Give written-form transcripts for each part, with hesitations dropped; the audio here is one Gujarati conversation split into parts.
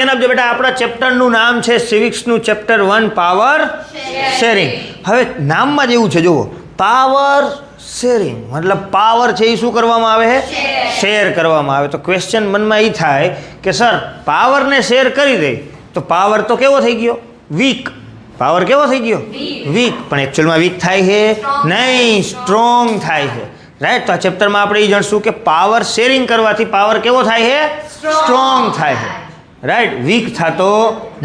ધ્યાન આપજો બેટા, આપણા ચેપ્ટરનું નામ છે સિવિક્સનું ચેપ્ટર 1 પાવર શેરિંગ. હવે નામમાં જ એવું છે, જુઓ, પાવર શેરિંગ મતલબ પાવર છે એ શું કરવામાં આવે છે? શેર કરવામાં આવે. તો ક્વેશ્ચન મનમાં એ થાય કે સર પાવરને શેર કરી દે તો પાવર તો કેવો થઈ ગયો? વીક. પાવર કેવો થઈ ગયો? વીક. પણ એકચ્યુઅલમાં વીક થાય છે નહીં, સ્ટ્રોંગ થાય છે. રાઈટ. તો આ ચેપ્ટરમાં આપણે એ જાણશું કે પાવર શેરિંગ કરવાથી પાવર કેવો થાય છે? સ્ટ્રોંગ થાય છે. રાઈટ. વીક થતો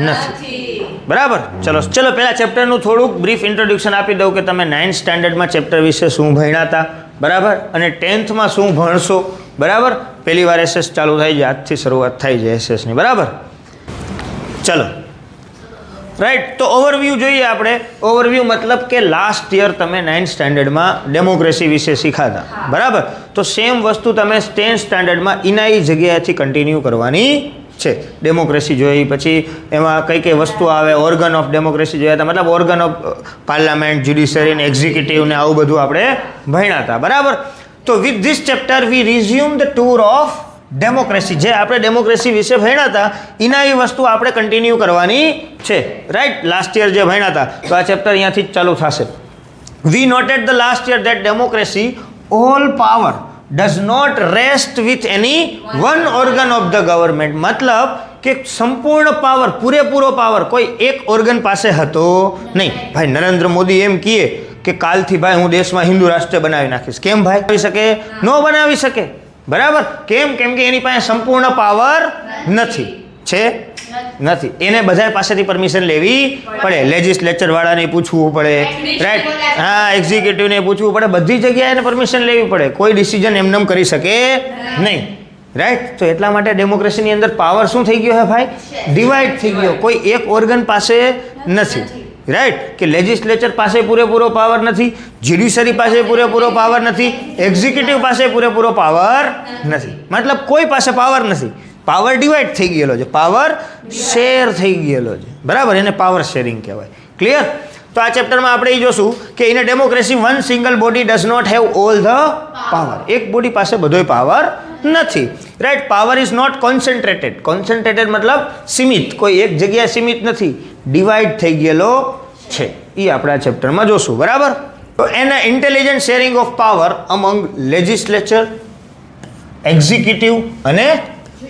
નથી. બરાબર. ચલો પહેલા ચેપ્ટરનું થોડુંક બ્રીફ ઇન્ટ્રોડક્શન આપી દઉં કે તમે 9th સ્ટાન્ડર્ડમાં ચેપ્ટર વિશે શું ભણ્યા હતા, બરાબર, અને 10thમાં શું ભણશો. બરાબર. પહેલી વાર એસએસ ચાલુ થાય છે, આજથી શરૂઆત થાય છે એસએસની. બરાબર. ચલો રાઈટ. તો ઓવરવ્યૂ જોઈએ આપણે. ઓવરવ્યૂ મતલબ કે લાસ્ટ યર તમે 9th સ્ટાન્ડર્ડમાં ડેમોક્રેસી વિશે શીખાતા, બરાબર. તો સેમ વસ્તુ તમે 10th સ્ટાન્ડર્ડમાં એના જગ્યાએથી કન્ટિન્યુ કરવાની છે. ડેમોક્રેસી જોઈ, પછી એમાં કઈ કઈ વસ્તુ આવે, ઓર્ગન ઓફ ડેમોક્રેસી જોયા હતા, મતલબ ઓર્ગન ઓફ પાર્લામેન્ટ, જ્યુડિશરી ને એક્ઝિક્યુટિવ ને આવું બધું આપણે ભણ્યા હતા, બરાબર. તો with this chapter we resume the tour of democracy. જે આપણે ડેમોક્રેસી વિશે ભણ્યા હતા એના એ વસ્તુ આપણે કન્ટિન્યુ કરવાની છે. રાઈટ. લાસ્ટ યર જે ભણ્યા હતા તો આ ચેપ્ટર અહીંયાથી જ ચાલુ થશે. We noted the last year that democracy all power does not rest with any one organ of the government. મતલબ કે સંપૂર્ણ પાવર, પૂરેપૂરો પાવર કોઈ એક ઓર્ગન પાસે હતો નહીં. ભાઈ નરેન્દ્ર મોદી એમ કહે કે કાલથી ભાઈ હું દેશમાં હિન્દુ રાષ્ટ્ર બનાવી નાખીશ. કેમ ભાઈ કરી શકે? ન બનાવી શકે. બરાબર. કેમ? કેમ કે એની પાસે સંપૂર્ણ પાવર નથી. છે? નથી. એને બધા પાસેથી પરમિશન લેવી પડે. લેજિસ્લેચર વાળાને પૂછવું પડે, રાઈટ. હા, એક્ઝિક્યુટિવને પૂછવું પડે. બધી જગ્યાએ એને પરમિશન લેવી પડે. કોઈ ડિસિઝન એમનેમ કરી શકે નહીં. રાઈટ. તો એટલા માટે ડેમોક્રેસીની અંદર પાવર શું થઈ ગયો છે ભાઈ? ડિવાઈડ થઈ ગયો. કોઈ એક ઓર્ગન પાસે નથી. રાઈટ. કે લેજિસ્લેચર પાસે પૂરેપૂરો પાવર નથી, જ્યુડિશરી પાસે પૂરેપૂરો પાવર નથી, એક્ઝિક્યુટિવ પાસે પૂરેપૂરો પાવર નથી. મતલબ કોઈ પાસે પાવર નથી. પાવર ડિવાઈડ થઈ ગયેલો છે, પાવર શેર થઈ ગયેલો છે. બરાબર. એને પાવર શેરિંગ કહેવાય. ક્લિયર? તો આ ચેપ્ટરમાં આપણે એ જોશું કે in a democracy one single body does not have all the power. એક બોડી પાસે બધોય પાવર નથી. Right. Power is not concentrated. Concentrated મતલબ સીમિત, કોઈ એક જગ્યાએ સીમિત નથી, ડિવાઈડ થઈ ગયેલો છે. એ આપણે આ ચેપ્ટરમાં જોશું. બરાબર. તો એના intelligent sharing of power among legislature, executive અને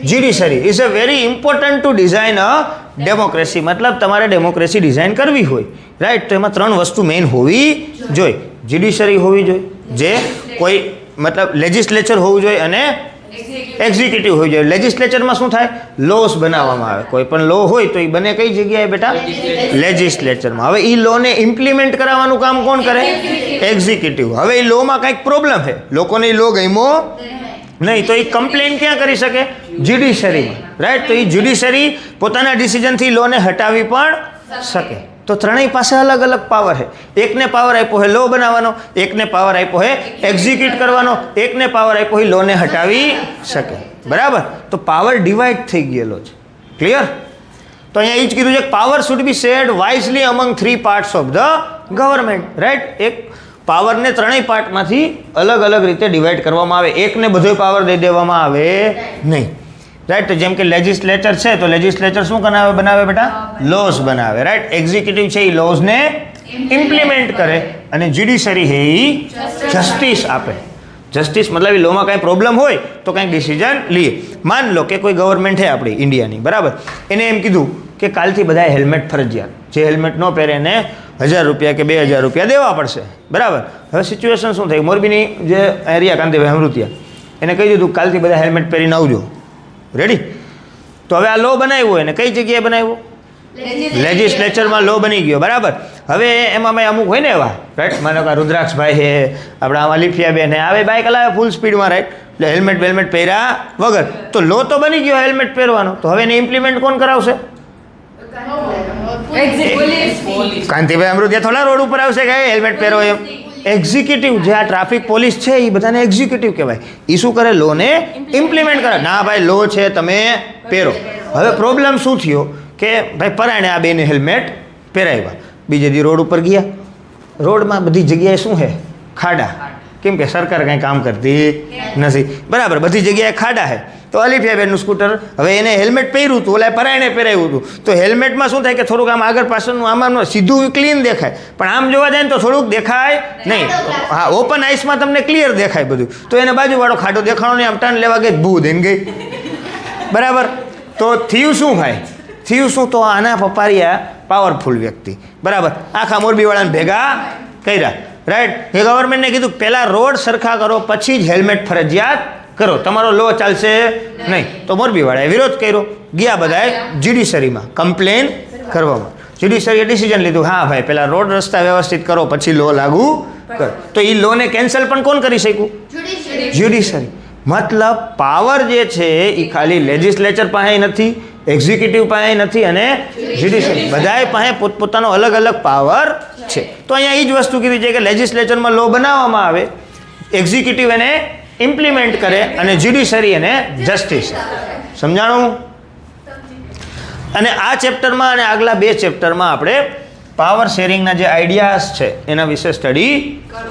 judiciary is a very important to design a democracy. મતલબ તમારે ડેમોક્રેસી ડિઝાઇન કરવી હોય, રાઈટ, તો એમાં 3 વસ્તુ મેઇન હોવી જોઈએ. જ્યુડિશરી હોવી જોઈએ, જે કોઈ મતલબ લેજિસ્લેચર હોવું જોઈએ, અને એક્ઝિક્યુટિવ હોવી જોઈએ. લેજિસ્લેચરમાં શું થાય? લોસ બનાવવામાં આવે. કોઈ પણ લો હોય તો એ બને કઈ જગ્યાએ બેટા? લેજિસ્લેચરમાં. હવે એ લોને ઇમ્પ્લિમેન્ટ કરાવવાનું કામ કોણ કરે? એક્ઝિક્યુટિવ. હવે એ લોમાં કંઈક પ્રોબ્લેમ છે, લોકોને લો ગમ્યો નહીં, તો એ કમ્પ્લેન ક્યાં કરી શકે? જ્યુડિશરીમાં. રાઈટ. તો એ જ્યુડિશરી પોતાના ડિસિઝનથી લોને હટાવી પણ શકે. તો ત્રણેય પાસે અલગ અલગ પાવર છે. એકને પાવર આપ્યો છે લો બનાવવાનો, એકને પાવર આપ્યો છે એક્ઝિક્યુટ કરવાનો, એકને પાવર આપ્યો છે લોને હટાવી શકે. બરાબર. તો પાવર ડિવાઈડ થઈ ગયેલો છે. ક્લિયર? તો અહીંયા એ જ કીધું છે કે power should be shared wisely અમંગ 3 parts of the government. Right. એક પાવરને ત્રણેય પાર્ટમાંથી અલગ અલગ રીતે ડિવાઈડ કરવામાં આવે. એકને બધો પાવર દઈ દેવામાં આવે નહીં. રાઈટ. જેમ કે લેજિસ્લેચર છે તો લેજિસ્લેચર શું બનાવે બેટા? લોઝ બનાવે. રાઈટ. એક્ઝિક્યુટિવ છે એ લોઝને ઇમ્પ્લિમેન્ટ કરે, અને જ્યુડિશરી છે એ જસ્ટિસ આપે. જસ્ટિસ મતલબ એ લોમાં કાંઈ પ્રોબ્લેમ હોય તો કાંઈક ડિસિઝન લઈએ. માન લો કે કોઈ ગવર્મેન્ટ છે આપણી ઇન્ડિયાની, બરાબર, એને એમ કીધું કે કાલથી બધા હેલ્મેટ ફરજિયાત, જે હેલ્મેટ ન પહેરે એને 1000 રૂપિયા કે 2000 રૂપિયા દેવા પડશે. બરાબર. હવે સિચ્યુએશન શું થઈ? મોરબીની જે એરિયા કાંતિભાઈ અમૃતિયા, એને કહી દીધું કાલથી બધા હેલ્મેટ પહેરીને આવજો. રેડી? તો હવે આ લો બનાવ્યો એને કઈ જગ્યાએ બનાવ્યો? લેજિસ્લેચરમાં લો બની ગયો. બરાબર. હવે એમાં અમુક હોય ને એવા, રાઈટ, માનો કે રુદ્રાક્ષભાઈ છે, આપણા આમાં લિફિયાબેન છે, આવે બાઇક હલાવે ફૂલ સ્પીડમાં, રાઈટ, એટલે હેલ્મેટ પહેર્યા વગર. તો લો તો બની ગયો હેલ્મેટ પહેરવાનો, તો હવે એને ઇમ્પ્લિમેન્ટ કોણ કરાવશે? કાંતિભાઈ અમૃતિયા થોડા રોડ ઉપર આવશે કે હેલ્મેટ પહેરો એમ. એક્ઝિક્યુટિવ, જે આ ટ્રાફિક પોલીસ છે એ બધાને એક્ઝિક્યુટિવ કહેવાય. એ શું કરે? લોને ઇમ્પ્લિમેન્ટ કરે. ના ભાઈ લો છે, તમે પહેરો. હવે પ્રોબ્લેમ શું થયો કે ભાઈ પરાણે આ બેને હેલ્મેટ પહેરાવ્યા, બીજે દી રોડ ઉપર ગયા. રોડમાં બધી જગ્યાએ શું છે? ખાડા. કેમ કે સરકાર કાંઈ કામ કરતી નથી. બરાબર. બધી જગ્યાએ ખાડા છે. તો અલીફિયાબેનનું સ્કૂટર, હવે એને હેલ્મેટ પહેર્યું હતું, ઓલા પરાયણે પહેરાવ્યું હતું, તો હેલ્મેટમાં શું થાય કે થોડુંક આમ આગળ પાછળનું આમાં સીધું ક્લીન દેખાય, પણ આમ જોવા જાય ને તો થોડુંક દેખાય નહીં. હા, ઓપન આઈસમાં તમને ક્લિયર દેખાય બધું, તો એને બાજુવાળો ખાડો દેખાણો નહીં, આમ ટર્ન લેવા ગઈ ભૂ દઈને ગઈ. બરાબર. તો થયું શું ભાઈ? થયું શું? તો આના પપારિયા પાવરફુલ વ્યક્તિ, બરાબર, આખા મોરબીવાળાને ભેગા કર્યા, રાઈટ. એ ગવર્મેન્ટને કીધું પહેલાં રોડ સરખા કરો, પછી જ હેલ્મેટ ફરજિયાત કરો, તમારો લો ચાલશે નહીં. તો મોરબીવાળાએ વિરોધ કર્યો, ગયા બધાએ જ્યુડિશરીમાં કમ્પ્લેન કરવામાં. જ્યુડિશરીએ ડિસિઝન લીધું, હા ભાઈ પહેલાં રોડ રસ્તા વ્યવસ્થિત કરો, પછી લો લાગુ કરો. તો એ લોને કેન્સલ પણ કોણ કરી શક્યું? જ્યુડિશરી. મતલબ પાવર જે છે એ ખાલી લેજિસ્લેચર પાસે નથી, એક્ઝિક્યુટિવ પાસે નથી, અને જ્યુડિશરી બધાય પાસે પોતપોતાનો અલગ અલગ પાવર છે. તો અહીંયા એ જ વસ્તુ કીધી છે કે લેજિસ્લેચરમાં લો બનાવવામાં આવે, એક્ઝિક્યુટિવ એને ઇમ્પ્લિમેન્ટ કરે, અને જ્યુડિશરી એને જસ્ટિસ. સમજાણું? અને આ ચેપ્ટરમાં અને આગલા 2 ચેપ્ટરમાં આપણે પાવર શેરિંગના જે આઈડિયાઝ છે એના વિશે સ્ટડી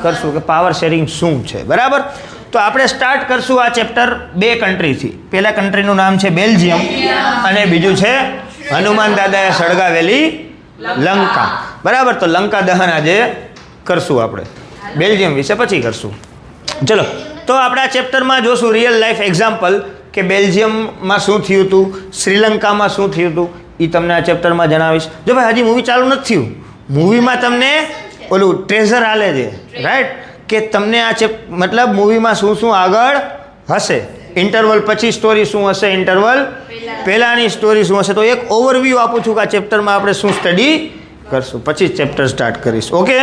કરશું કે પાવર શેરિંગ શું છે. બરાબર. તો આપણે સ્ટાર્ટ કરશું આ ચેપ્ટર 2 કન્ટ્રીથી. પહેલા કન્ટ્રીનું નામ છે બેલ્જિયમ, અને બીજું છે હનુમાન દાદાએ સળગાવેલી લંકા. બરાબર. તો લંકા દહન આજે કરશું આપણે, બેલ્જિયમ વિશે પછી કરશું. ચલો, તો આપણે આ ચેપ્ટરમાં જોશું રિયલ લાઈફ એક્ઝામ્પલ કે બેલ્જિયમમાં શું થયું હતું, શ્રીલંકામાં શું થયું હતું, એ તમને આ ચેપ્ટરમાં જણાવીશ. જો ભાઈ હજી મૂવી ચાલુ નથી થયું, મૂવીમાં તમને ઓલું ટ્રેઝર હાલે છે, રાઈટ, કે તમને આ મતલબ મૂવીમાં શું શું આગળ હશે, ઇન્ટરવલ પછી સ્ટોરી શું હશે, ઇન્ટરવલ પહેલાંની સ્ટોરી શું હશે. તો એક ઓવરવ્યૂ આપું છું કે આ ચેપ્ટરમાં આપણે શું સ્ટડી કરશું, પછી ચેપ્ટર સ્ટાર્ટ કરીશ. ઓકે.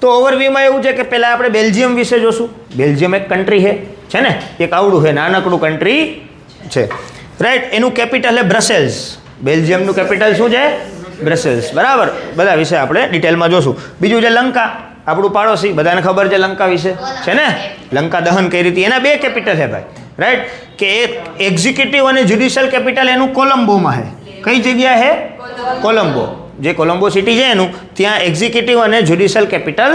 તો ઓવરવ્યુમાં એવું છે કે પહેલાં આપણે બેલ્જિયમ વિશે જોશું. બેલ્જિયમ એક કન્ટ્રી છે ને, એક આવડું છે નાનકડું કન્ટ્રી છે, રાઈટ. એનું કેપિટલ છે બ્રસેલ્સ. બેલ્જિયમનું કેપિટલ શું છે? બ્રસેલ્સ. બરાબર. બધા વિશે આપણે ડિટેલમાં જોશું. બીજું છે લંકા, આપણું પાડોશી, બધાને ખબર છે લંકા વિશે છે ને, લંકા દહન કરી હતી. એના 2 કેપિટલ છે ભાઈ, રાઈટ, કે એક એક્ઝિક્યુટિવ અને જ્યુડિશિયલ કેપિટલ એનું કોલંબોમાં છે. કઈ જગ્યા છે? કોલંબો. જે કોલંબો સિટી છે એનું ત્યાં એક્ઝિક્યુટિવ અને જ્યુડિશિયલ કેપિટલ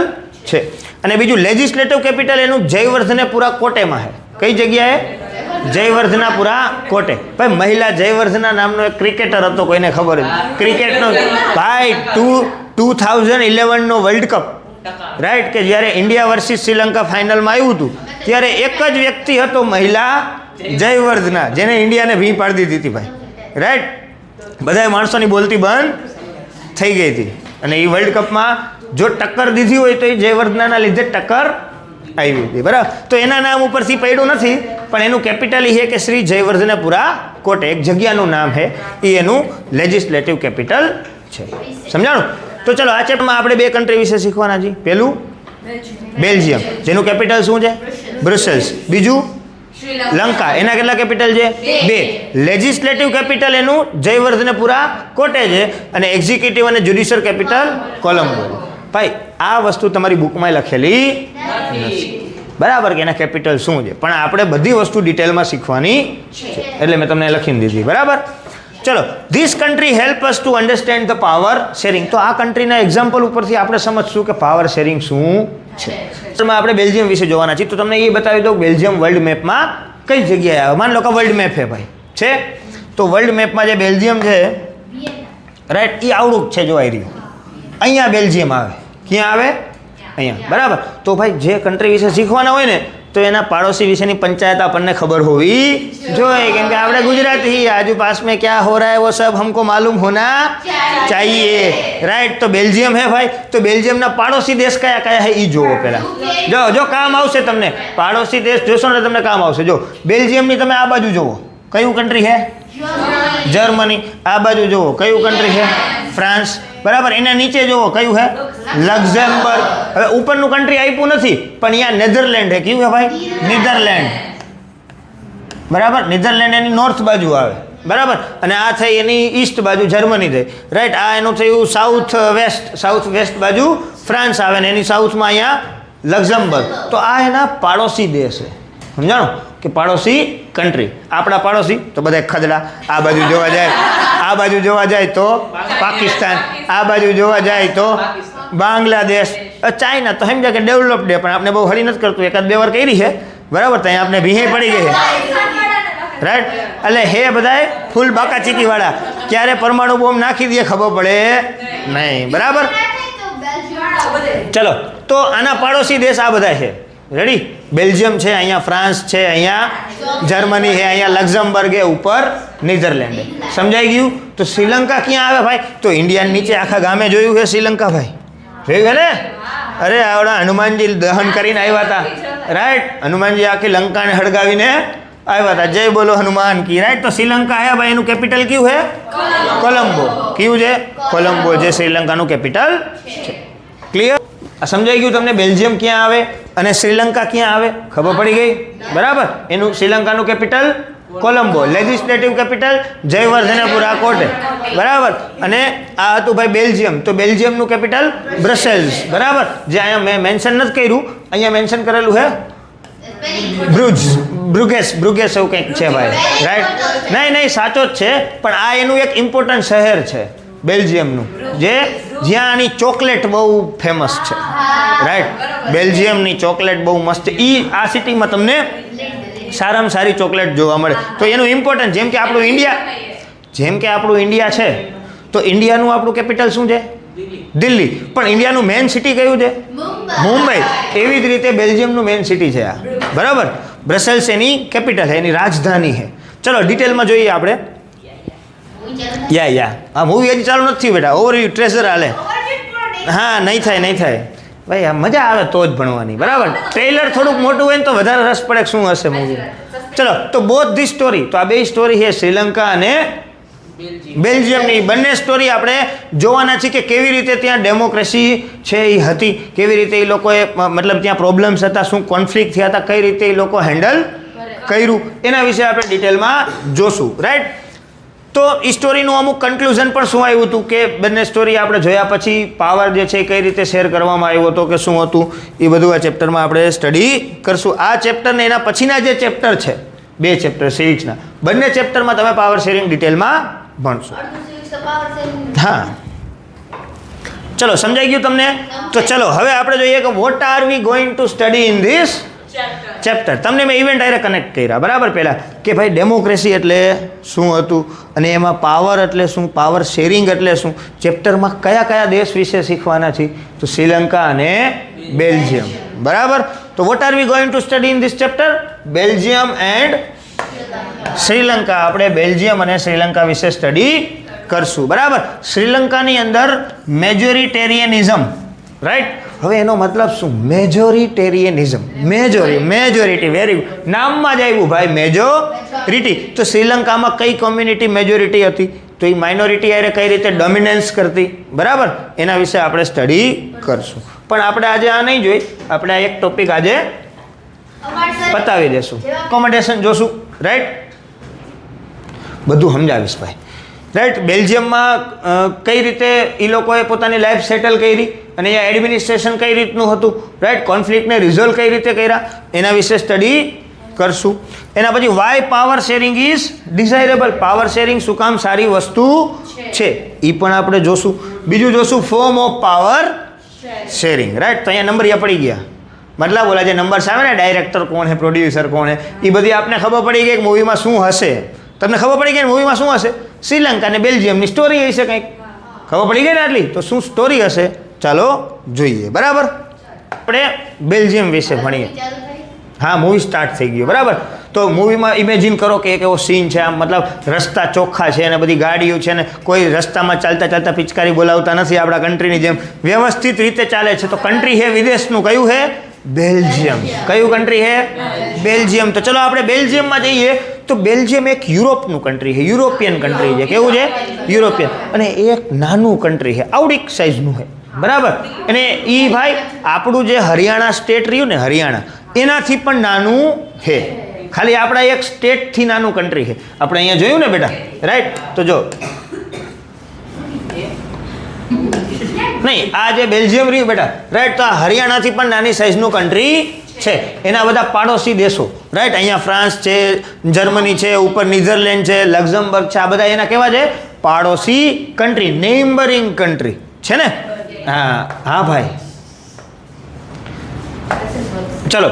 છે. અને બીજું લેજિસ્લેટિવ કેપિટલ એનું જયવર્ધનેપુરા કોટેમાં છે. કઈ જગ્યાએ? જયવર્ધનાપુરા કોટે. ભાઈ મહિલા જયવર્ધના નામનો એક ક્રિકેટર હતો, કોઈને ખબર જ? ક્રિકેટનો ભાઈ 2011નો વર્લ્ડ કપ, રાઈટ, કે જ્યારે ઇન્ડિયા વર્સિસ શ્રીલંકા ફાઇનલમાં આવ્યું હતું ત્યારે એક જ વ્યક્તિ હતો મહિલા જયવર્ધના, જેને ઇન્ડિયાને ભી પાડી દીધી હતી ભાઈ, રાઈટ. બધા માણસોની બોલતી બંધ થઈ ગઈ હતી, અને એ વર્લ્ડ કપમાં જો ટક્કર દીધી હોય તો એ જયવર્ધનાના લીધે ટક્કર આવી હતી. બરાબર. તો એના નામ ઉપરથી પડ્યું નથી, પણ એનું કેપિટલ એ છે કે શ્રી જયવર્ધનેપુરા કોટે, એક જગ્યાનું નામ છે, એ એનું લેજિસ્લેટિવ કેપિટલ છે. સમજાણું? તો ચલો આ ચેપ્ટરમાં આપણે 2 કન્ટ્રી વિશે શીખવાના છીએ. પહેલું બેલ્જિયમ, જેનું કેપિટલ શું છે? બ્રુસેલ્સ. બીજું લંકા, એના કેટલા કેપિટલ છે? 2. લેજિસ્લેટિવ કેપિટલ એનું જયવર્ધનેપુરા કોટે છે, અને એક્ઝિક્યુટિવ અને જ્યુડિશિયલ કેપિટલ કોલંબો. ભાઈ આ વસ્તુ તમારી બુકમાં લખેલી નથી, બરાબર, કે એના કેપિટલ શું છે, પણ આપણે બધી વસ્તુ ડિટેલમાં શીખવાની છે, એટલે મેં તમને લખીને દીધી. બરાબર. ચલો, this country help us to understand the power sharing. તો આ કન્ટ્રીના એક્ઝામ્પલ ઉપરથી આપણે સમજશું કે પાવર શેરિંગ શું છે. આપણે બેલ્જિયમ વિશે જોવાના છીએ. તો તમને એ બતાવી દઉં બેલ્જિયમ વર્લ્ડ મેપમાં કઈ જગ્યાએ આવે. માની લો કે વર્લ્ડ મેપ છે ભાઈ, છે, તો વર્લ્ડ મેપમાં જે બેલ્જિયમ છે, રાઈટ, એ આવડું જ છે, જોવાઈ રહ્યું. અહીંયા બેલ્જિયમ આવે. ક્યાં આવે? અહીંયા. બરાબર. તો ભાઈ જે કન્ટ્રી વિશે શીખવાના હોય ને, તો એના પાડોશી વિશેની પંચાયત આપણને ખબર હોવી જોઈએ, કેમ કે આપણે ગુજરાતી, આજુ પાસ में क्या हो रहा है वो सब हमको मालूम होना चाहिए, राइट. तो बेल्जियम है भाई, तो बेल्जियमના પાડોશી દેશ કયા કયા છે એ જોવો પહેલા. જો કામ આવશે તમને, પાડોશી દેશ જોશો ને તમને કામ આવશે. જો બેલ્જિયમની તમે આ બાજુ જોવો, કયું કન્ટ્રી છે? જર્મની. આ બાજુ જોવો, કયું કન્ટ્રી છે? ફ્રાન્સ. બરાબર. એના નીચે જોવો, કયું છે? લક્ઝેમ્બર્ગ. હવે ઉપરનું કન્ટ્રી આપ્યું નથી, પણ અહીંયા નેધરલેન્ડ છે. કયું છે ભાઈ? નીધરલેન્ડ. બરાબર. નીધરલેન્ડ એની નોર્થ બાજુ આવે, બરાબર, અને આ થઈ એની ઈસ્ટ બાજુ જર્મની થઈ, રાઈટ. આ એનું થયું સાઉથ વેસ્ટ બાજુ ફ્રાન્સ આવે, ને એની સાઉથમાં અહીંયા લક્ઝેમ્બર્ગ. તો આ એના પાડોશી દેશ છે. સમજાણું? કે પાડોશી કન્ટ્રી. આપણા પાડોશી તો બધા ખદડા. આ બાજુ જોવા જાય તો પાકિસ્તાન, આ બાજુ જોવા જાય તો બાંગ્લાદેશ, ચાઇના તો સમજ્યા કે ડેવલપ ડે, પણ આપણે બહુ હળી નથી કરતું, 1-2 વાર કરી છે, બરાબર. ત્યાં આપણે ભીહે પડી ગઈ છે. રાઈટ. એટલે હે બધાય ફૂલ બાકા ચીકીવાળા, ક્યારે પરમાણુ બોમ્બ નાખી દે ખબર પડે નહીં. બરાબર. ચલો, તો આના પાડોશી દેશ આ બધા છે. રેડી? બેલ્જિયમ છે, અહીંયા ફ્રાન્સ છે, અહીંયા જર્મની છે, અહીંયા લક્ઝમબર્ગ છે, ઉપર નીધરલેન્ડ. સમજાઈ ગયું? તો શ્રીલંકા ક્યાં આવે ભાઈ? તો ઇન્ડિયા નીચે આખા ગામે જોયું છે શ્રીલંકા ભાઈ, જોયું ને? અરે આવડા હનુમાનજી દહન કરીને આવ્યા હતા, રાઈટ? હનુમાનજી આખી લંકાને હળગાવીને આવ્યા હતા. જય બોલો હનુમાન કી. રાઈટ? તો શ્રીલંકા હે ભાઈ, એનું કેપિટલ કયું છે? કોલંબો. કયું છે? કોલંબો, જે શ્રીલંકાનું કેપિટલ છે. ક્લિયર? આ સમજાઈ ગયું તમને? બેલ્જિયમ ક્યાં આવે અને શ્રીલંકા ક્યાં આવે? ખબર પડી ગઈ? બરાબર. એનું શ્રીલંકાનું કેપિટલ કોલંબો, લેજિસ્લેટિવ કેપિટલ જયવર્ધનેપુરા કોટે. બરાબર. અને આ હતું ભાઈ બેલ્જિયમ, તો બેલ્જિયમનું કેપિટલ બ્રસેલ્સ. બરાબર. જે અહીંયા મેં મેન્શન નથી કર્યું, અહીંયા મેન્શન કરેલું છે બ્રુગેસ એવું કંઈક છે ભાઈ, રાઈટ? નહીં, સાચો જ છે, પણ આ એનું એક ઇમ્પોર્ટન્ટ શહેર છે બેલ્જિયમનું, જ્યાં આની ચોકલેટ બહુ ફેમસ છે, રાઈટ? બેલ્જિયમની ચોકલેટ બહુ મસ્ત છે. આ સિટીમાં તમને સારામાં સારી ચોકલેટ જોવા મળે. તો એનું ઇમ્પોર્ટન્ટ, જેમ કે આપણું ઇન્ડિયા છે, તો ઇન્ડિયાનું આપણું કેપિટલ શું છે? દિલ્હી. પણ ઇન્ડિયાનું મેઇન સિટી કયું છે? મુંબઈ. એવી જ રીતે બેલ્જિયમનું મેઇન સિટી છે આ. બરાબર. બ્રસેલ્સ એની કેપિટલ છે, એની રાજધાની છે. ચલો ડિટેલમાં જોઈએ આપણે. આ મૂવી હજી ચાલુ નથી થયું બેટા. ઓવરવ્યુ ટ્રેઝર હાલે. હા, નહીં થાય ભાઈ. આ મજા આવે તો જ ભણવાની. બરાબર. ટ્રેલર થોડુંક મોટું હોય ને તો વધારે રસ પડે શું હશે મૂવી. ચલો, તો બોથ ધી સ્ટોરી, તો આ બે સ્ટોરી છે શ્રીલંકા અને બેલ્જિયમની. બંને સ્ટોરી આપણે જોવાના છે કે કેવી રીતે ત્યાં ડેમોક્રેસી છે એ હતી, કેવી રીતે એ લોકોએ મતલબ ત્યાં પ્રોબ્લેમ્સ હતા, શું કોન્ફ્લિક્ટ થયા હતા, કઈ રીતે એ લોકો હેન્ડલ કર્યું, એના વિશે આપણે ડિટેલમાં જોશું. રાઈટ? તો એ સ્ટોરીનું અમુક કન્ક્લુઝન પણ શું આવ્યું હતું કે બંને સ્ટોરી આપણે જોયા પછી પાવર જે છે એ કઈ રીતે શેર કરવામાં આવ્યો હતો કે શું હતું, એ બધું આ ચેપ્ટરમાં આપણે સ્ટડી કરશું. આ ચેપ્ટરને એના પછીના જે ચેપ્ટર છે, 2 ચેપ્ટર સિવિક્સના, બંને ચેપ્ટરમાં તમે પાવર શેરિંગ ડિટેલમાં ભણશો. હા, ચલો, સમજાઈ ગયું તમને? તો ચલો હવે આપણે જોઈએ કે what are V going to study in this chapter. તમને મેં ઇવેન્ટ આરે કનેક્ટ કર્યા, બરાબર? પહેલાં કે ભાઈ ડેમોક્રેસી એટલે શું હતું અને એમાં પાવર એટલે શું, પાવર શેરિંગ એટલે શું, ચેપ્ટરમાં કયા દેશ વિશે શીખવાના છે? તો શ્રીલંકા અને બેલ્જિયમ. બરાબર. તો what are V going to study in this chapter? Belgium and Sri Lanka. આપણે બેલ્જિયમ અને શ્રીલંકા વિશે સ્ટડી કરશું. બરાબર. શ્રીલંકાની અંદર મેજોરિટેરિયનિઝમ, રાઈટ? હવે એનો મતલબ શું? મેજોરિટેરિયનિઝમ, મેજોરિટી. Very good. નામમાં જ આવ્યું ભાઈ, મેજોરિટી. તો શ્રીલંકામાં કઈ કોમ્યુનિટી મેજોરિટી હતી? તો એ માઇનોરિટી આરે કઈ રીતે ડોમિનન્સ કરતી? બરાબર. એના વિશે આપણે સ્ટડી કરશું. પણ આપણે આજે આ નહીં જોઈ, આપણે આ એક ટોપિક આજે પતાવી દેશું. એકોમોડેશન જોશું, રાઈટ? બધું સમજાવીશ ભાઈ, રાઈટ? બેલ્જિયમમાં કઈ રીતે એ લોકોએ પોતાની લાઈફ સેટલ કરી અને અહીંયા એડમિનિસ્ટ્રેશન કઈ રીતનું હતું, રાઈટ? કોન્ફ્લિક્ટને રિઝોલ્વ કઈ રીતે કર્યા, એના વિશે સ્ટડી કરશું. એના પછી why power sharing is desirable. Power sharing શું કામ સારી વસ્તુ છે એ પણ આપણે જોશું. બીજું જોશું form of power sharing, right? તો અહીંયા નંબર પડી ગયા, મતલબ ઓલા જે નંબર્સ આવે ને, ડાયરેક્ટર કોણ છે, પ્રોડ્યુસર કોણ છે, એ બધી આપને ખબર પડી ગઈ કે મૂવીમાં શું હશે. તમને ખબર પડી ગઈ મૂવીમાં શું હશે? શ્રીલંકા અને બેલ્જિયમની સ્ટોરી હશે કંઈક. ખબર પડી ગઈ ને આટલી? તો શું સ્ટોરી હશે ચાલો જોઈએ. બરાબર. આપણે બેલ્જિયમ વિશે ભણીએ. હા, મૂવી સ્ટાર્ટ થઈ ગયું. બરાબર. તો મૂવીમાં ઇમેજિન કરો કે એક એવો સીન છે, આમ મતલબ રસ્તા ચોખ્ખા છે અને બધી ગાડીઓ છે ને કોઈ રસ્તામાં ચાલતા પિચકારી બોલાવતા નથી, આપણા કન્ટ્રીની જેમ વ્યવસ્થિત રીતે ચાલે છે. તો કન્ટ્રી છે વિદેશનું, કયું છે? બેલ્જિયમ. કયું કન્ટ્રી છે? બેલ્જિયમ. તો ચલો આપણે બેલ્જિયમમાં જઈએ. તો બેલ્જિયમ એક યુરોપનું કન્ટ્રી છે, યુરોપિયન કન્ટ્રી છે. કેવું છે? યુરોપિયન. અને એક નાનું કન્ટ્રી છે, આવડીક સાઇઝનું છે. બરાબર. અને એ ભાઈ આપણું જે હરિયાણા સ્ટેટ રહ્યું ને, હરિયાણા, એનાથી પણ નાનું છે. ખાલી આપણા એક સ્ટેટથી નાનું કન્ટ્રી છે. આપણે અહીંયા જોયું ને બેટા, રાઈટ? તો જો નહીં, આ જે બેલ્જિયમ રહ્યું બેટા, રાઈટ? તો આ હરિયાણાથી પણ નાની સાઇઝનું કન્ટ્રી છે. એના બધા પાડોશી દેશો, રાઈટ? અહીંયા ફ્રાન્સ છે, જર્મની છે, ઉપર નીધરલેન્ડ છે, લક્ઝમબર્ગ છે, આ બધા એના કેવા છે? પાડોશી કન્ટ્રી, નેઇબરિંગ કન્ટ્રી છે ને. હા ભાઈ, ચલો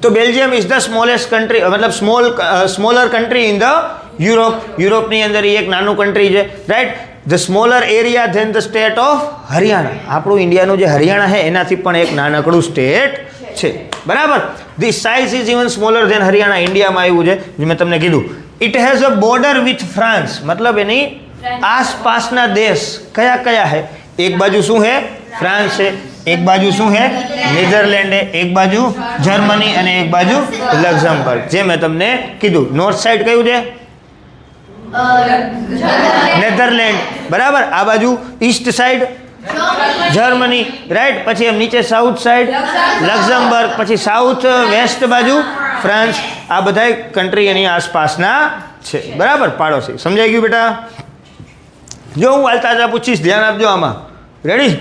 તો Belgium is the smallest country, મતલબ સ્મોલર કન્ટ્રી ઇન ધ યુરોપની અંદર એ એક નાનું કન્ટ્રી છે, right. The smaller area than the state of Haryana. આપણું ઇન્ડિયાનું જે હરિયાણા છે એનાથી પણ એક નાનકડું સ્ટેટ છે, બરાબર. The size is even smaller than Haryana. ઇન્ડિયામાં આવ્યું છે, જે મેં તમને કીધું. It has a border with France, મતલબ એની આસપાસના દેશ કયા કયા છે? એક બાજુ શું છે? ફ્રાન્સ છે, એક બાજુ શું છે? નેધરલેન્ડ છે, એક બાજુ જર્મની અને એક બાજુ લક્ઝમબર્ગ. જે મેં તમને કીધું, નોર્થ સાઈડ કયું છે? નેધરલેન્ડ, બરાબર. આ બાજુ ઈસ્ટ સાઈડ જર્મની, રાઈટ. પછી એમ નીચે સાઉથ સાઈડ લક્ઝમબર્ગ, પછી સાઉથ વેસ્ટ બાજુ ફ્રાન્સ. આ બધા કન્ટ્રી એની આસપાસના છે, બરાબર, પાડોશી. સમજાઈ ગયું બેટા? જો હું હાલતા પૂછીશ, ધ્યાન આપજો આમાં. રેડી?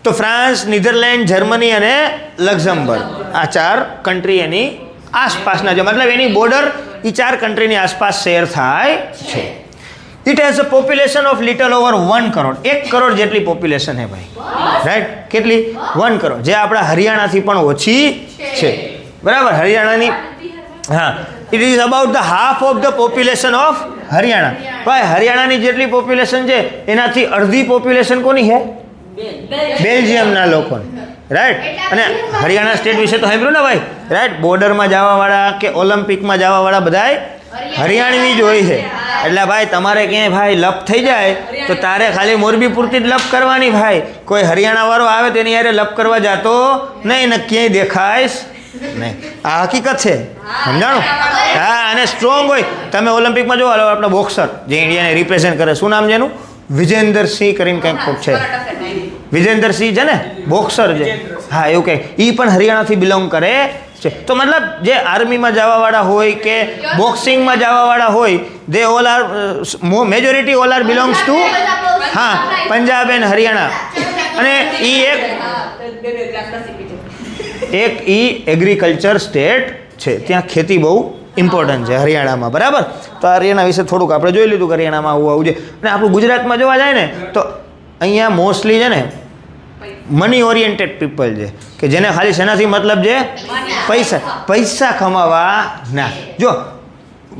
તો ફ્રાન્સ, નીધરલેન્ડ, જર્મની અને લક્ઝમબર્ગ, આ 4 કન્ટ્રી એની આસપાસના છે, મતલબ એની બોર્ડર એ 4 કન્ટ્રીની આસપાસ શેર થાય છે. It has a population of little over 1 crore. 1 crore જેટલી પોપ્યુલેશન છે ભાઈ, રાઈટ. કેટલી? 1 કરોડ, જે આપણા હરિયાણાથી પણ ઓછી છે, બરાબર. હરિયાણાની, હા, it is about the half of the population of Haryana. ભાઈ હરિયાણાની જેટલી પોપ્યુલેશન છે એનાથી અડધી પોપ્યુલેશન કોની છે? બેલ્જિયમના લોકોની, રાઈટ. અને હરિયાણા સ્ટેટ વિશે તો સાંભળ્યું ને ભાઈ, રાઈટ. બોર્ડરમાં જવાવાળા કે ઓલિમ્પિકમાં જવાવાળા બધાય હરિયાણવી જ હોય છે. એટલે ભાઈ તમારે ક્યાંય ભાઈ લપ થઈ જાય તો તારે ખાલી મોરબી પૂરતી જ લપ કરવાની ભાઈ. કોઈ હરિયાણાવાળો આવે તેની યારે લપ કરવા જતો નહીં ને ક્યાંય દેખાઈશ નહીં. આ હકીકત છે, સમજાણું? હા. અને સ્ટ્રોંગ હોય. તમે ઓલિમ્પિકમાં જો આપણો બોક્સર જે ઇન્ડિયાને રિપ્રેઝેન્ટ કરે, શું નામ છે એનું? વિજેન્દર સિંહ કરીને કંઈક છે. વિજેન્દર સિંહ છે ને, બોક્સર છે. હા, એવું કંઈક. એ પણ હરિયાણાથી બિલોંગ કરે છે. તો મતલબ જે આર્મીમાં જવાવાળા હોય કે બોક્સિંગમાં જવાવાળા હોય, they all are majority all are belongs to, હા, પંજાબ એન્ડ હરિયાણા. અને એ એક એગ્રીકલ્ચર સ્ટેટ છે. ત્યાં ખેતી બહુ ઇમ્પોર્ટન્ટ છે હરિયાણામાં, બરાબર. તો હરિયાણા વિશે થોડુંક આપણે જોઈ લીધું કે હરિયાણામાં આવું છે. અને આપણું ગુજરાતમાં જોવા જાય ને તો અહીંયા મોસ્ટલી છે ને મની ઓરિએન્ટેડ પીપલ છે, કે જેને ખાલી શેનાથી મતલબ છે? પૈસા કમાવા ના. જો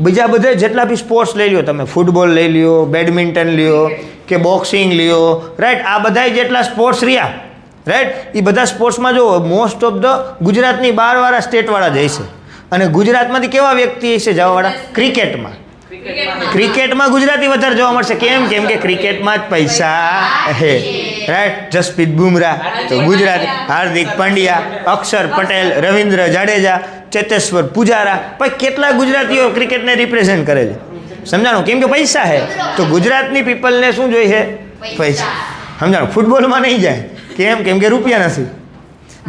બીજા બધા જેટલા બી સ્પોર્ટ્સ લઈ લ્યો તમે, ફૂટબોલ લઈ લ્યો, બેડમિન્ટન લ્યો કે બોક્સિંગ લ્યો, રાઈટ. આ બધા જેટલા સ્પોર્ટ્સ રહ્યા, રાઈટ, એ બધા સ્પોર્ટ્સમાં જો મોસ્ટ ઓફ ધ ગુજરાતની બહારવાળા સ્ટેટવાળા જાય છે. અને ગુજરાતમાંથી કેવા વ્યક્તિ છે જવાવાળા? ક્રિકેટમાં ગુજરાતી વધારે જોવા મળશે. કેમ? કેમ કે ક્રિકેટમાં જ પૈસા હે, રાઈટ. જસપ્રીત બુમરાહ તો ગુજરાતી, હાર્દિક પંડ્યા, અક્ષર પટેલ, રવિન્દ્ર જાડેજા, ચેતેશ્વર પુજારા, ભાઈ કેટલા ગુજરાતીઓ ક્રિકેટને રિપ્રેઝેન્ટ કરે છે, સમજાણું? કેમ કે પૈસા હે. તો ગુજરાતની પીપલને શું જોઈએ? પૈસા, સમજાણું? ફૂટબોલમાં નહીં જાય. કેમ? કેમ કે રૂપિયા નથી.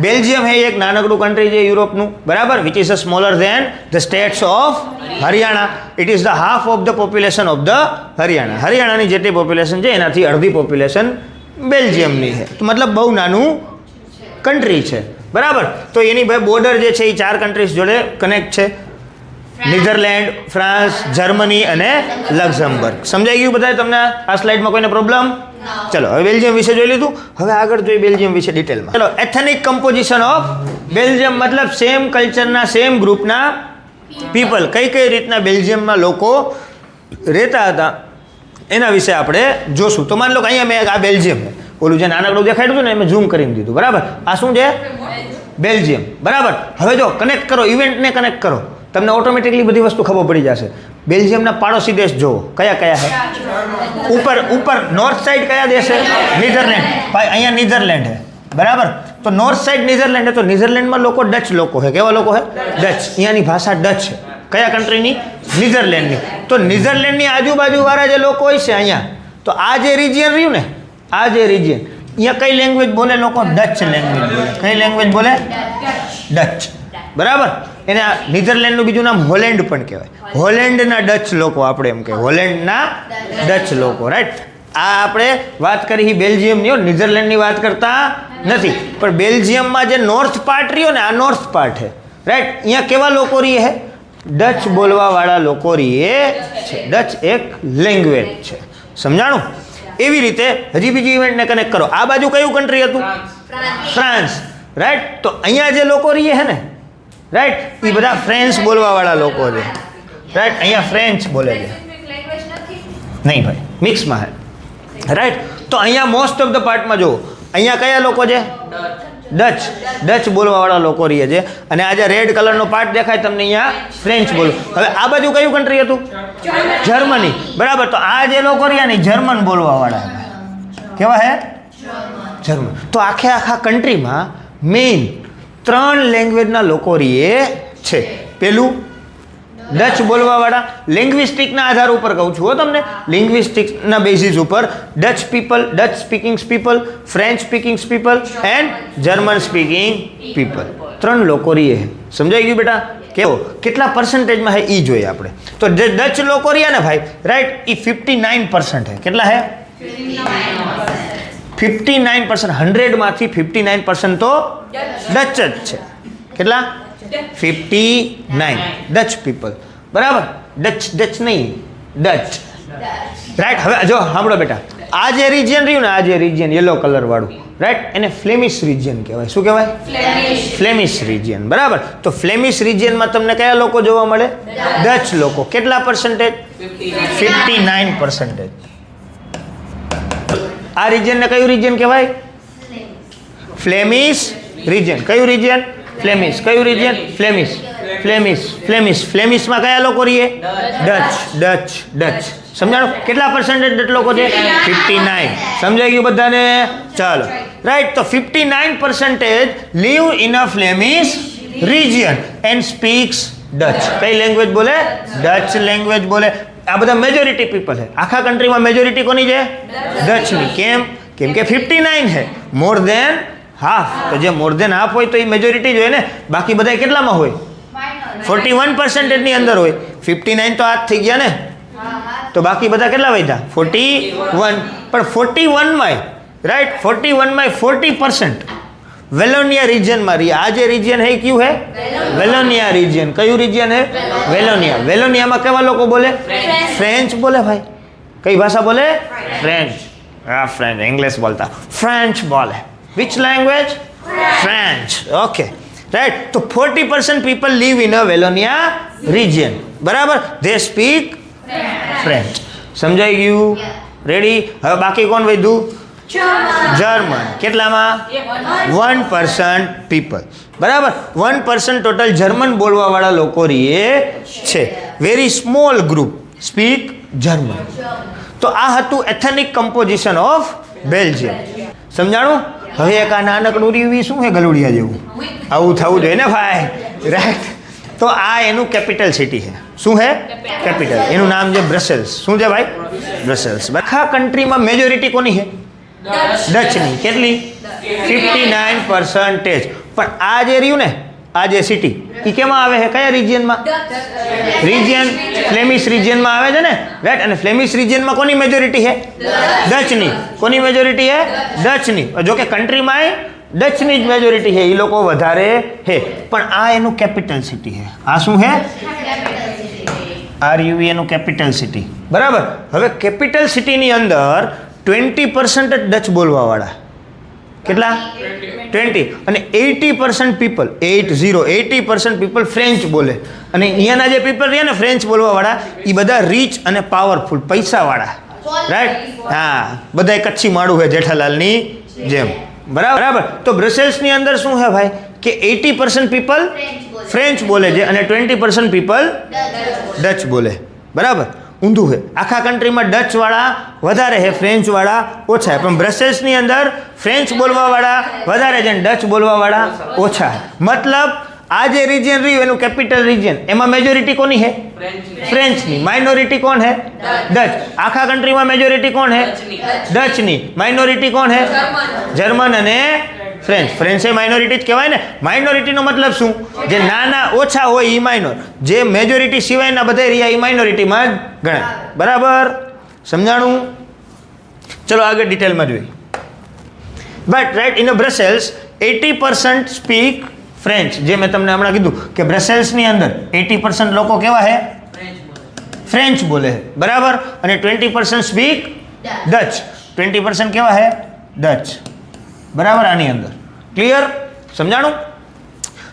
બેલ્જિયમ હે એક નાનકડું કન્ટ્રી છે યુરોપનું, બરાબર. Which is a smaller than the states of Haryana. It is the half of the population of the Haryana. હરિયાણાની જેટલી પોપ્યુલેશન છે એનાથી અડધી પોપ્યુલેશન બેલ્જિયમની છે. તો મતલબ બહુ નાનું કન્ટ્રી છે, બરાબર. તો એની ભાઈ બોર્ડર જે છે એ 4 કન્ટ્રીઝ જોડે કનેક્ટ છે. નીધરલેન્ડ, ફ્રાન્સ, જર્મની અને લક્ઝમબર્ગ. સમજાઈ ગયું બધા તમને? આ સ્લાઇડમાં કોઈને પ્રોબ્લેમ? ચલો, હવે બેલ્જિયમ વિશે જોઈ લીધું. હવે આગળ જોઈએ બેલ્જિયમ વિશે ડિટેલમાં. ચલો, એથનિક કમ્પોઝિશન ઓફ બેલ્જિયમ, મતલબ સેમ કલ્ચરના, સેમ ગ્રુપના પીપલ, કઈ રીતના બેલ્જિયમમાં લોકો રહેતા હતા એના વિશે આપણે જોશું. તો માની લો કે અહીંયા મેં આ બેલ્જિયમ, ઓલું જે નાનકડું દેખાડ્યું હતું ને મેં ઝૂમ કરીને દીધું, બરાબર. આ શું છે? બેલ્જિયમ, બરાબર. હવે જો કનેક્ટ કરો, ઇવેન્ટને કનેક્ટ કરો, તમને ઓટોમેટિકલી બધી વસ્તુ ખબર પડી જશે. બેલ્જિયમના પાડોશી દેશ જુઓ, કયા કયા છે? ઉપર નોર્થ સાઈડ કયા દેશ છે? નીધરલેન્ડ. ભાઈ અહીંયા નીધરલેન્ડ છે, બરાબર. તો નોર્થ સાઈડ નીધરલેન્ડ છે. તો નીધરલેન્ડમાં લોકો ડચ લોકો છે. કેવા લોકો છે? ડચ. અહીંયાની ભાષા ડચ છે. કયા કન્ટ્રીની? નીધરલેન્ડની. તો નીધરલેન્ડની આજુબાજુવાળા જે લોકો હોય છે અહીંયા, તો આ જે રિજિયન રહ્યું ને, આ જે રિજિયન, અહીંયા કઈ લેંગ્વેજ બોલે લોકો? ડચ લેંગ્વેજ બોલે. કઈ લેંગ્વેજ બોલે? ડચ, બરાબર. એને આ નીધરલેન્ડનું બીજું નામ હોલેન્ડ પણ કહેવાય. હોલેન્ડના ડચ લોકો આપણે એમ કહેવાય, હોલેન્ડના ડચ લોકો, રાઈટ. આ આપણે વાત કરી બેલ્જિયમની, નીધરલેન્ડની વાત કરતા નથી. પણ બેલ્જિયમમાં જે નોર્થ પાર્ટ રહ્યો ને, આ નોર્થ પાર્ટ છે, રાઈટ. અહીંયા કેવા લોકો રહીએ છે? ડચ બોલવાવાળા લોકો રહીએ છે. ડચ એક લેંગ્વેજ છે, સમજાણું? એવી રીતે હજી બીજી ઇવેન્ટને કનેક્ટ કરો. આ બાજુ કયું કન્ટ્રી હતું? France, right. તો અહીંયા જે લોકો રહીએ છે ને, રાઈટ, એ બધા ફ્રેન્ચ બોલવાવાળા લોકો છે, રાઈટ. અહીંયા ફ્રેન્ચ બોલે છે નહીં ભાઈ, મિક્સમાં છે, રાઈટ. તો અહીંયા મોસ્ટ ઓફ ધ પાર્ટમાં જુઓ, અહીંયા કયા લોકો છે? ડચ બોલવાવાળા લોકો રહે છે. અને આ જે રેડ કલરનો પાર્ટ દેખાય તમને, અહીંયા ફ્રેન્ચ બોલો. હવે આ બાજુ કયું કન્ટ્રી હતું? જર્મની, બરાબર. તો આ જે લોકો રહ્યા ને જર્મન બોલવાવાળા કેવા હે? જર્મન. તો આખા કન્ટ્રીમાં મેઇન 3 લેંગ્વેજના લોકો રહે છે. પેલું ડચ બોલવાવાળા, લેંગ્વિસ્ટિકના આધાર ઉપર કહું છું હો તમને, લિંગ્વિસ્ટિક્સના બેઝિસ ઉપર Dutch people, Dutch speaking people, French speaking people and German speaking people. 3 લોકો રહીએ. સમજાઈ ગયું બેટા? કેવો કેટલા પર્સન્ટેજમાં હે એ જોઈએ આપણે. તો જે ડચ લોકો રહ્યા ને ભાઈ, રાઈટ, એ 59% હે. કેટલા હે? 59%. 100માંથી 59% તો ડચ જ છે. કેટલા? 59 ડચ પીપલ, બરાબર. ડચ નહીં, ડચ, રાઈટ. હવે જો સાંભળો બેટા, આ જે રિજિયન રહ્યું ને, આ જે રિજિયન યલો કલર વાળું, રાઈટ, એને ફ્લેમિશ રિજિયન કહેવાય. શું કહેવાય? ફ્લેમિશ રિજિયન, બરાબર. તો ફ્લેમિશ રિજિયનમાં તમને કયા લોકો જોવા મળે? ડચ લોકો. કેટલા પર્સન્ટેજ? 59%. આ રિજિયનને કયું રિજિયન કહેવાય? Flemish region. કયું રિજિયન? ફ્લેમિશ. કયું રિજિયન? ફ્લેમિશ. ફ્લેમિશમાં કયા લોકો રહીએ? ડચ. સમજાણું? કેટલા પર્સન્ટેજ ડચ લોકો છે? 59. સમજાઈ ગયું બધાને? ચાલો, રાઈટ. તો 59% live in a Flemish region and speaks Dutch. કઈ લેંગ્વેજ બોલે? ડચ લેંગ્વેજ બોલે. આ બધા મેજોરિટી પીપલ છે. આખા કન્ટ્રીમાં મેજોરિટી કોની છે? ડચની. કેમ કે 59 છે, મોર દેન હાફ. તો જે મોર દેન હાફ હોય તો એ મેજોરિટી જ હોય ને. બાકી બધા કેટલામાં હોય? 41%ની અંદર હોય. 59 તો હાથ થઈ ગયા ને, તો બાકી બધા કેટલા વધ્યા? 41. પણ 41માં, રાઈટ, 41માં 40% વેલોનિયા રિજિયનમાં રહી. આ જે રિજિયન હે કયું હે? વેલોનિયા રિજિયન. કયું રિજિયન હે? વેલોનિયા. વેલોનિયામાં કેવા લોકો બોલે? ફ્રેન્ચ બોલે ભાઈ. કઈ ભાષા બોલે? ફ્રેન્ચ. હા, ફ્રેન્ચ. ઇંગ્લિશ બોલતા ફ્રેન્ચ બોલે. Which language? French. Okay. Right. So 40% people live in a Wallonia region. બરાબર. They speak French. સમજાઈ ગયું? રેડી? હવે બાકી કોણ વધ્યું? જર્મન. કેટલામાં? 1% people. બરાબર. 1% ટોટલ જર્મન બોલવાવાળા લોકો રહે છે. Very small group speak German. તો આ હતું એથેનિક કમ્પોઝિશન ઓફ બેલ્જિયમ. સમજાણું? હવે એક આ નાનકડું રીવી શું છે ગલુડિયા જેવું, આવું થવું જોઈએ ને ભાઈ, રાઈટ. તો આ એનું કેપિટલ સિટી છે. શું છે? કેપિટલ. એનું નામ છે બ્રસેલ્સ. શું છે ભાઈ? બ્રસેલ્સ. આખા કન્ટ્રીમાં મેજોરિટી કોની છે? ડચની. કેટલી? 59%. પણ આ જે રહ્યું ને, આ જે સિટી, એ કેમાં આવે છે? કયા રિજિયનમાં? રિજિયન ફ્લેમિશ રિજિયનમાં આવે છે ને, રાઈટ. અને ફ્લેમિશ રિજિયનમાં કોની મેજોરિટી છે? ડચની. કોની મેજોરિટી છે? ડચની. જો કે કન્ટ્રીમાં ડચની જ મેજોરિટી છે, એ લોકો વધારે છે. પણ આ એનું કેપિટલ સિટી છે. આ શું છે? RUE એનું કેપિટલ સિટી, બરાબર. હવે કેપિટલ સિટીની અંદર 20% જ ડચ બોલવાવાળા. કેટલા? 20. અને 80% પીપલ, 80% પીપલ ફ્રેન્ચ બોલે. અને અહીંયાના જે પીપલ રહ્યા ને ફ્રેન્ચ બોલવાવાળા, એ બધા રીચ અને પાવરફુલ, પૈસાવાળા, રાઈટ. હા, બધા કચ્છી માળું છે જેઠાલાલની જેમ, બરાબર. તો બ્રસેલ્સની અંદર શું છે ભાઈ કે 80% પીપલ ફ્રેન્ચ બોલે છે અને 20% પીપલ ડચ બોલે, બરાબર. ઊંધું છે. આખા કન્ટ્રીમાં ડચવાળા વધારે છે, ફ્રેન્ચવાળા ઓછા છે. પણ બ્રસેલ્સની અંદર ફ્રેન્ચ બોલવાવાળા વધારે છે અને ડચ બોલવાવાળા ઓછા. મતલબ આ જે રિજિયન રહ્યું એનું કેપિટલ રિજિયન, એમાં મેજોરિટી કોની છે? ફ્રેન્ચની. માઇનોરિટી કોણ છે? ડચ. આખા કન્ટ્રીમાં મેજોરિટી કોણ છે? ડચની. માઇનોરિટી કોણ છે? જર્મન અને ફ્રેન્ચ. ફ્રેન્ચ એ માઇનોરિટી જ કહેવાય ને. માઇનોરિટીનો મતલબ શું? જે નાના ઓછા હોય એ માઇનોર, જે મેજોરિટી સિવાયના બધા રહ્યા એ માઇનોરિટીમાં જ ગણાય, બરાબર. સમજાણું? ચલો આગળ ડિટેલમાં જોઈએ. But right, in Brussels 80% speak French. જે મેં તમને હમણાં કીધું કે બ્રસેલ્સની અંદર 80% લોકો કેવા છે? ફ્રેન્ચ બોલે, બરાબર. અને 20% સ્પીક ડચ. 20% કેવા છે? ડચ, બરાબર. આની અંદર ક્લિયર? સમજાણું?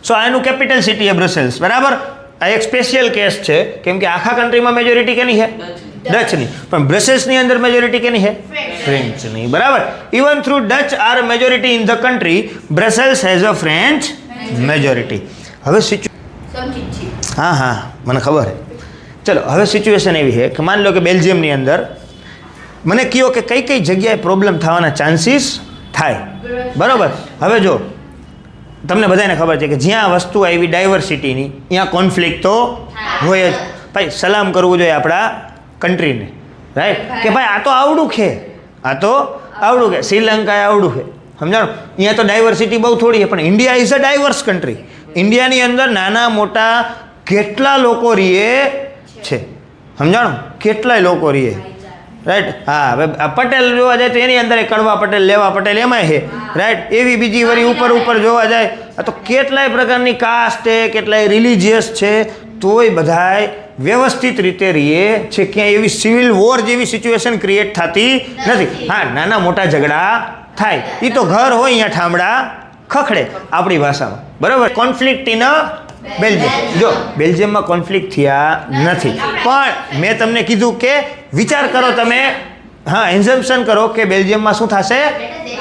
સો આનું કેપિટલ સિટી છે બ્રસેલ્સ, બરાબર. આ એક સ્પેશિયલ કેસ છે કેમ કે આખા કન્ટ્રીમાં મેજોરિટી કેની છે? ડચની. પણ બ્રસેલ્સની અંદર મેજોરિટી કેની છે? ફ્રેન્ચની, બરાબર. Even though Dutch are majority in the country, Brussels has a French majority. હવે હા હા મને ખબર છે. ચલો હવે સિચ્યુએશન એવી છે કે માની લો કે બેલ્જિયમની અંદર મને કહો કે કઈ કઈ જગ્યાએ પ્રોબ્લેમ થવાના ચાન્સીસ થાય, બરાબર. હવે જો તમને બધાને ખબર છે કે જ્યાં વસ્તુ આવી ડાયવર્સિટીની ત્યાં કોન્ફ્લિક્ટ તો હોય જ. ભાઈ સલામ કરવું જોઈએ આપણા કન્ટ્રીને, રાઈટ, કે ભાઈ આ તો આવડું છે, આ તો આવડું છે. શ્રીલંકા આવડું છે, સમજાણો. અહીંયા તો ડાયવર્સિટી બહુ થોડી છે, પણ India is a diverse country. ઇન્ડિયાની અંદર નાના મોટા કેટલા લોકો રહીએ છે, સમજાણો, કેટલાય લોકો રહીએ, રાઈટ. હા હવે પટેલ જોવા જાય તો એની અંદર કડવા પટેલ, લેવા પટેલ એમાંય છે, રાઈટ. એવી બીજી વળી ઉપર જોવા જાય તો કેટલાય પ્રકારની કાસ્ટ છે, કેટલાય રિલિજિયસ છે, તોય બધાય વ્યવસ્થિત રીતે રહીએ છે. ક્યાંય એવી સિવિલ વોર જેવી સિચ્યુએશન ક્રિએટ થતી નથી. હા નાના મોટા ઝઘડા થાય, એ તો ઘર હોય અહીંયા ઠામડા ખખડે આપણી ભાષામાં, બરાબર. કોન્ફ્લિક્ટ ઇન બેલ્જિયમ, જો બેલ્જિયમમાં કોન્ફ્લિક્ટ થયા નથી, પણ મેં તમને કીધું કે વિચાર કરો તમે, હા એન્ઝમ્પશન કરો કે બેલ્જિયમમાં શું થશે?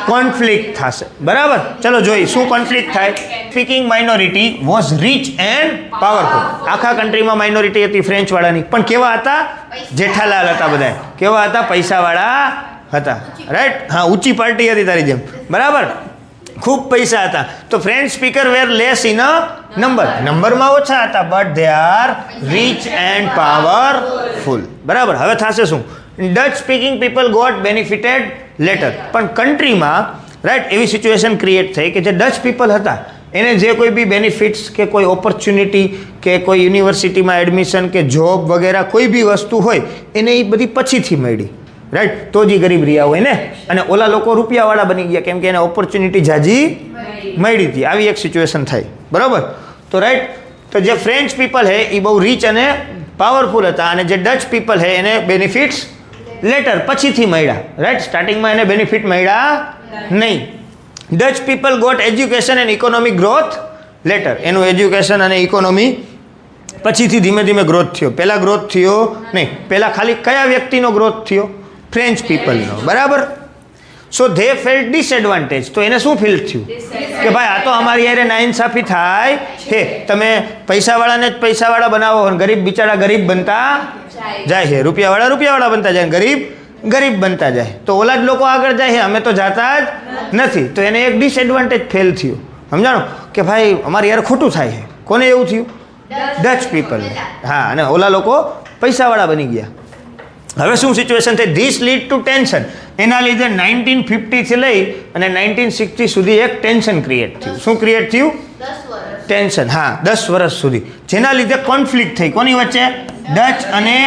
કોન્ફ્લિક્ટ થશે, બરાબર. ચલો જોઈ શું કોન્ફ્લિક્ટ થાય. Speaking minority was rich and powerful. આખા કન્ટ્રીમાં માઇનોરિટી હતી ફ્રેન્ચવાળાની, પણ કેવા હતા? જેઠાલાલ હતા બધા. કેવા હતા? પૈસાવાળા હતા, રાઈટ. હા ઊંચી પાર્ટી હતી તારી જેમ, બરાબર. ખૂબ પૈસા હતા. તો French speaker were less in a નંબરમાં ઓછા હતા, but they are rich and powerful, બરાબર. હવે થશે શું? Dutch speaking people got benefited later. પણ કન્ટ્રીમાં, રાઈટ, એવી સિચ્યુએશન ક્રિએટ થઈ કે જે ડચ પીપલ હતા એને જે કોઈ બી બેનિફિટ્સ કે કોઈ ઓપોર્ચ્યુનિટી કે કોઈ યુનિવર્સિટીમાં એડમિશન કે જોબ વગેરે કોઈ બી વસ્તુ હોય એને એ બધી પછીથી મળી, રાઈટ. તો જ ગરીબ રહ્યા હોય ને, અને ઓલા લોકો રૂપિયાવાળા બની ગયા કેમ કે એને ઓપોર્ચ્યુનિટી જાજી મળી હતી. આવી એક સિચ્યુએશન થઈ, બરાબર. તો રાઈટ, તો જે ફ્રેન્ચ પીપલ હે એ બહુ રીચ અને પાવરફુલ હતા, અને જે ડચ પીપલ હે એને બેનિફિટ્સ લેટર પછીથી મળ્યા, રાઈટ. સ્ટાર્ટિંગમાં એને બેનિફિટ મળ્યા નહીં. Dutch people got education and economic growth later. એનું એજ્યુકેશન અને ઇકોનોમી પછીથી ધીમે ધીમે ગ્રોથ થયો. પહેલાં ગ્રોથ થયો નહીં. પહેલાં ખાલી કયા વ્યક્તિનો ગ્રોથ થયો? ફ્રેન્ચ પીપલનો, બરાબર. So they felt disadvantage. તો એને શું ફીલ થયું કે ભાઈ આ તો અમારી યારે નાઇન્સાફી થાય હે, તમે પૈસાવાળાને જ પૈસાવાળા બનાવો અને ગરીબ બિચારા ગરીબ બનતા જાય છે, રૂપિયાવાળા બનતા જાય, ગરીબ બનતા જાય. તો ઓલા જ લોકો આગળ જાય છે, અમે તો જાતા જ નથી. તો એને એક ડિસએડવાન્ટેજ ફેલ થયું, સમજાણો, કે ભાઈ અમારી યાર ખોટું થાય છે. કોને એવું થયું? Dutch people. હા, અને ઓલા લોકો પૈસાવાળા બની ગયા. હવે શું સિચ્યુએશન થઈ? This lead to tension. એના લીધે 1950થી લઈ અને 1960 સુધી એક ટેન્શન ક્રિએટ થયું. શું ક્રિએટ થયું? ટેન્શન. હા 10 વર્ષ સુધી, જેના લીધે કોન્ફ્લિક્ટ થઈ. કોની વચ્ચે? ડચ અને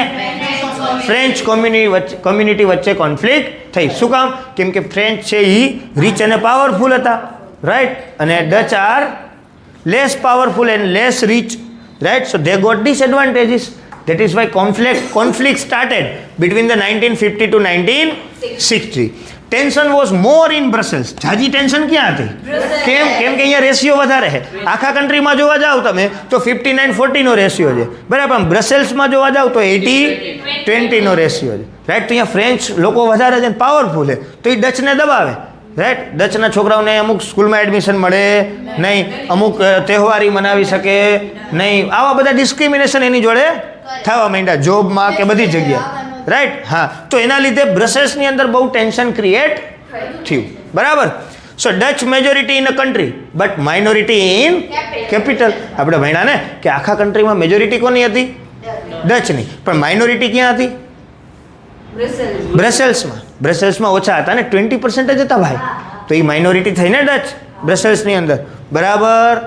ફ્રેન્ચ કોમ્યુનિટી વચ્ચે કોન્ફ્લિક્ટ થઈ. શું કામ? કેમ કે ફ્રેન્ચ છે એ રીચ અને પાવરફુલ હતા, રાઈટ, અને Dutch are less powerful and less rich, right. So they got disadvantages. That is why conflict started between the 1950 to 1960. Tension was more in Brussels. જાજી ટેન્શન ક્યાં હતી? કેમ કે અહીંયા રેશિયો વધારે છે. આખા કન્ટ્રીમાં જોવા જાવ તમે તો 59-40 નો રેશિયો છે, બરાબર. બ્રસેલ્સમાં જોવા જાવ તો 80-20 નો રેશિયો છે, રાઈટ. તો અહીંયા ફ્રેન્ચ લોકો વધારે છે, પાવરફુલ છે, તો એ ડચને દબાવે, રાઈટ. ડચના છોકરાઓને અમુક સ્કૂલમાં એડમિશન મળે નહીં, અમુક તહેવારી મનાવી શકે નહીં. આવા બધા ડિસ્ક્રિમિનેશન એની જોડે થવા માંડ્યા, જોબમાં કે બધી જગ્યાએ, રાઈટ. હા, તો એના લીધે બ્રસેલ્સની અંદર બહુ ટેન્શન ક્રિએટ થયું, બરાબર. So Dutch majority in a country but minority in capital. આપણે ભણ્યા ને કે આખા કન્ટ્રીમાં મેજોરિટી કોની હતી? ડચની. પણ માઇનોરિટી ક્યાં હતી? બ્રસેલ્સમાં ઓછા હતા ને, 20% જ હતા ભાઈ. તો એ માઇનોરિટી થઈને ડચ બ્રસેલ્સની અંદર, બરાબર.